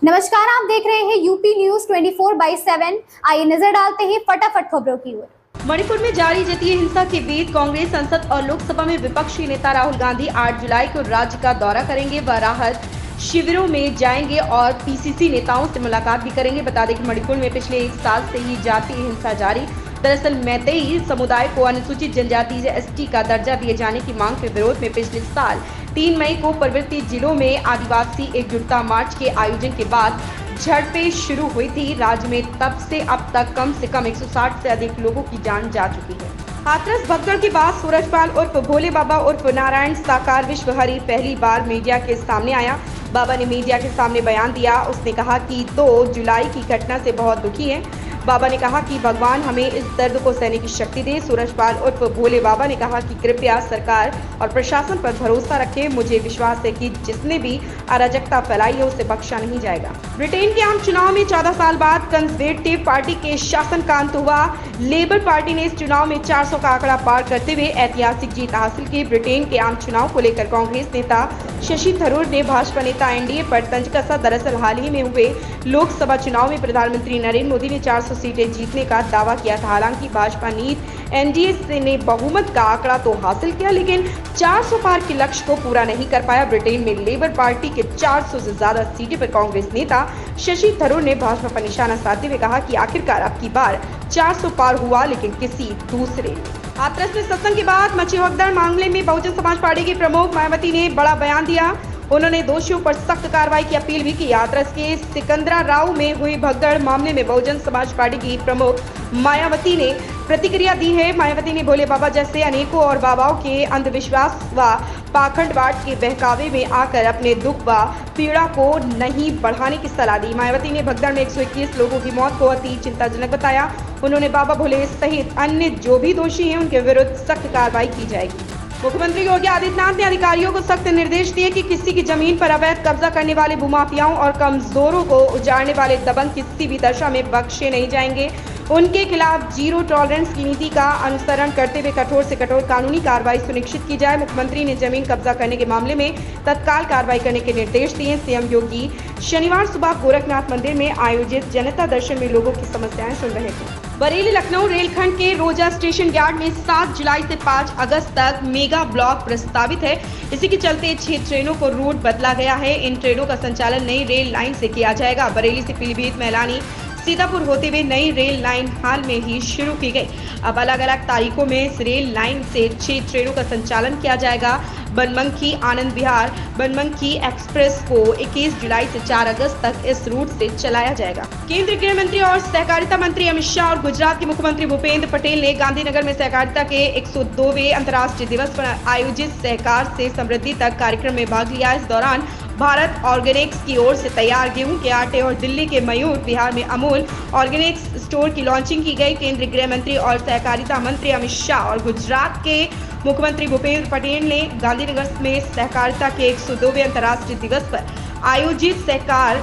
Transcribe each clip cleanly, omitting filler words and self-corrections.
नमस्कार, आप देख रहे हैं यूपी न्यूज 24/7। आइए नजर डालते हैं फटाफट खबरों की ओर। मणिपुर में जारी जतीय हिंसा के बीच कांग्रेस संसद और लोकसभा में विपक्षी नेता राहुल गांधी 8 जुलाई को राज्य का दौरा करेंगे। वह राहत शिविरों में जाएंगे और पीसीसी नेताओं से मुलाकात भी करेंगे। बता दें कि मणिपुर में पिछले 1 साल से ही जातीय हिंसा जारी। दरअसल मैतेई समुदाय को अनुसूचित जनजाति एसटी का दर्जा दिए जाने की मांग के विरोध में पिछले साल 3 मई को प्रवृत्ति जिलों में आदिवासी एकजुटता मार्च के आयोजन के बाद झड़पें शुरू हुई थी। राज्य में तब से अब तक कम से कम 160 से अधिक लोगों की जान जा चुकी है। हाथरस भगदड़ के बाद सूरजपाल उर्फ भोले बाबा उर्फ नारायण साकार विश्वहरी पहली बार मीडिया के सामने आया। बाबा ने मीडिया के सामने बयान दिया। उसने कहा कि 2 जुलाई की घटना से बहुत दुखी है। बाबा ने कहा कि भगवान हमें इस दर्द को सहने की शक्ति दे। सूरजपाल उर्फ भोले बाबा ने कहा कि कृपया सरकार और प्रशासन पर भरोसा रखें। मुझे विश्वास है कि जिसने भी अराजकता फैलाई है उसे बख्शा नहीं जाएगा। ब्रिटेन के आम चुनाव में 14 साल बाद कंजर्वेटिव पार्टी के शासन का अंत हुआ। लेबर पार्टी ने इस चुनाव में 400 का आंकड़ा पार करते हुए ऐतिहासिक जीत हासिल की। ब्रिटेन के आम चुनाव को लेकर कांग्रेस नेता शशि थरूर ने भाजपा नेता एनडीए पर तंज कसा। दरअसल हाल ही में हुए लोकसभा चुनाव में प्रधानमंत्री नरेंद्र मोदी ने 400 सीटें जीतने का दावा किया था। हालांकि भाजपा नीत एनडीए ने बहुमत का आंकड़ा तो हासिल किया, लेकिन 400 पार के लक्ष्य को पूरा नहीं कर पाया। ब्रिटेन में लेबर पार्टी के 400 से ज्यादा सीटें पर कांग्रेस नेता शशि थरूर ने भाजपा पर निशाना साधते हुए कहा कि आखिरकार अब की बार 400 पार हुआ, लेकिन किसी दूसरे। हाथरस में सत्संग के बाद मची भगदड़ मामले में बहुजन समाज पार्टी की प्रमुख मायावती ने बड़ा बयान दिया। उन्होंने दोषियों पर सख्त कार्रवाई की अपील भी की। हाथरस के सिकंदरा राव में हुई भगदड़ मामले में बहुजन समाज पार्टी की प्रमुख मायावती ने प्रतिक्रिया दी है। मायावती ने भोले बाबा जैसे अनेकों और बाबाओं के अंधविश्वास व पाखंडवाद के बहकावे में आकर अपने दुख व पीड़ा को नहीं बढ़ाने की सलाह दी। मायावती ने भगदड़ में 121 लोगों की मौत को अति चिंताजनक बताया। उन्होंने बाबा भोले सहित अन्य जो भी दोषी हैं उनके विरुद्ध सख्त कार्रवाई की जाएगी। मुख्यमंत्री योगी आदित्यनाथ ने अधिकारियों को सख्त निर्देश दिए कि किसी की जमीन पर अवैध कब्जा करने वाले भूमाफियाओं और कमजोरों को उजाड़ने वाले दबंग किसी भी दशा में बख्शे नहीं जाएंगे। उनके खिलाफ जीरो टॉलरेंस की नीति का अनुसरण करते हुए कठोर से कठोर कानूनी कार्रवाई सुनिश्चित की जाए। मुख्यमंत्री ने जमीन कब्जा करने के मामले में तत्काल कार्रवाई करने के निर्देश दिए। सीएम योगी शनिवार सुबह गोरखनाथ मंदिर में आयोजित जनता दर्शन में लोगों की समस्याएं सुन रहे थे। बरेली लखनऊ रेलखंड के रोजा स्टेशन यार्ड में 7 जुलाई से 5 अगस्त तक मेगा ब्लॉक प्रस्तावित है। इसी के चलते 6 ट्रेनों को रूट बदला गया है। इन ट्रेनों का संचालन नई रेल लाइन से किया जाएगा। बरेली से पीलीभीत, मैलानी, सीतापुर होते हुए नई रेल लाइन हाल में ही शुरू की गई। अब अलग अलग तारीखों में इस रेल लाइन से 6 ट्रेनों का संचालन किया जाएगा। बनमनखी आनंद विहार बनमनखी एक्सप्रेस को 21 जुलाई से 4 अगस्त तक इस रूट से चलाया जाएगा। केंद्रीय गृह मंत्री और सहकारिता मंत्री अमित शाह और गुजरात के मुख्यमंत्री भूपेंद्र पटेल ने गांधीनगर में सहकारिता के 102वें अंतर्राष्ट्रीय दिवस पर आयोजित सहकार से समृद्धि तक कार्यक्रम में भाग लिया। इस दौरान भारत ऑर्गेनिक्स की ओर से तैयार गेहूं के आटे और दिल्ली के मयूर बिहार में अमूल ऑर्गेनिक्स स्टोर की लॉन्चिंग की गई। केंद्रीय गृह मंत्री और सहकारिता मंत्री अमित शाह और गुजरात के मुख्यमंत्री भूपेंद्र पटेल ने गांधीनगर में सहकारिता के 102वें अंतर्राष्ट्रीय दिवस पर आयोजित सहकार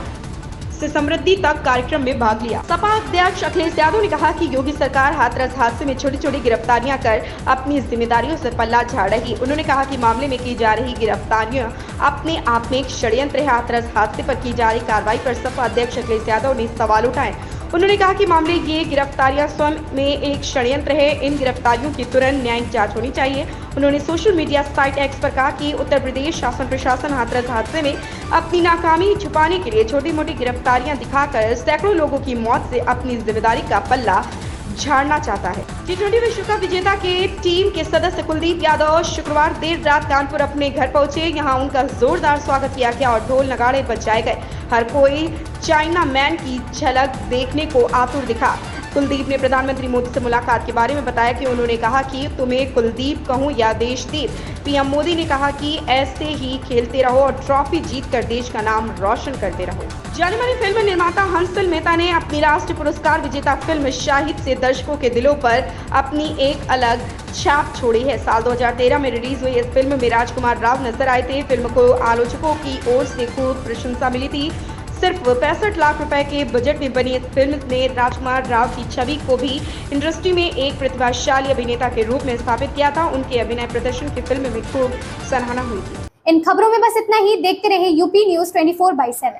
से समृद्धि तक कार्यक्रम में भाग लिया। सपा अध्यक्ष अखिलेश यादव ने कहा कि योगी सरकार हाथरस हादसे में छोटी छोटी गिरफ्तारियां कर अपनी जिम्मेदारियों से पल्ला झाड़ रही। उन्होंने कहा कि मामले में की जा रही गिरफ्तारियां अपने आप में एक षड्यंत्र है। हाथरस हादसे पर की जा रही कार्रवाई पर सपा अध्यक्ष अखिलेश यादव ने सवाल उठाए। उन्होंने कहा कि मामले ये गिरफ्तारियां स्वयं में एक षड्यंत्र है। इन गिरफ्तारियों की तुरंत न्यायिक जांच होनी चाहिए। उन्होंने सोशल मीडिया साइट एक्स पर कहा कि उत्तर प्रदेश शासन प्रशासन हाथरस हादसे में अपनी नाकामी छुपाने के लिए छोटी मोटी गिरफ्तारियां दिखाकर सैकड़ों लोगों की मौत से अपनी जिम्मेदारी का पल्ला झाड़ना चाहता है। T20 विश्व कप विजेता के टीम के सदस्य कुलदीप यादव शुक्रवार देर रात कानपुर अपने घर पहुंचे। यहां उनका जोरदार स्वागत किया गया और ढोल नगाड़े बजाए गए। हर कोई चाइना मैन की झलक देखने को आतुर दिखा। कुलदीप ने प्रधानमंत्री मोदी से मुलाकात के बारे में बताया कि उन्होंने कहा कि तुम्हें कुलदीप कहूं या देशदीप। पीएम मोदी ने कहा कि ऐसे ही खेलते रहो और ट्रॉफी जीतकर देश का नाम रोशन करते रहो। जाने माने फिल्म निर्माता हंसल मेहता ने अपनी राष्ट्रीय पुरस्कार विजेता फिल्म शाहिद से दर्शकों के दिलों पर अपनी एक अलग छाप छोड़ी है। साल 2013 में रिलीज हुई इस फिल्म में राजकुमार राव नजर आए थे। फिल्म को आलोचकों की ओर से खूब प्रशंसा मिली थी। सिर्फ 65 लाख रुपए के बजट में बनी इस फिल्म ने राजकुमार राव की छवि को भी इंडस्ट्री में एक प्रतिभाशाली अभिनेता के रूप में स्थापित किया था। उनके अभिनय प्रदर्शन की फिल्म में खूब सराहना हुई थी। इन खबरों में बस इतना ही। देखते रहे यूपी न्यूज 24/7।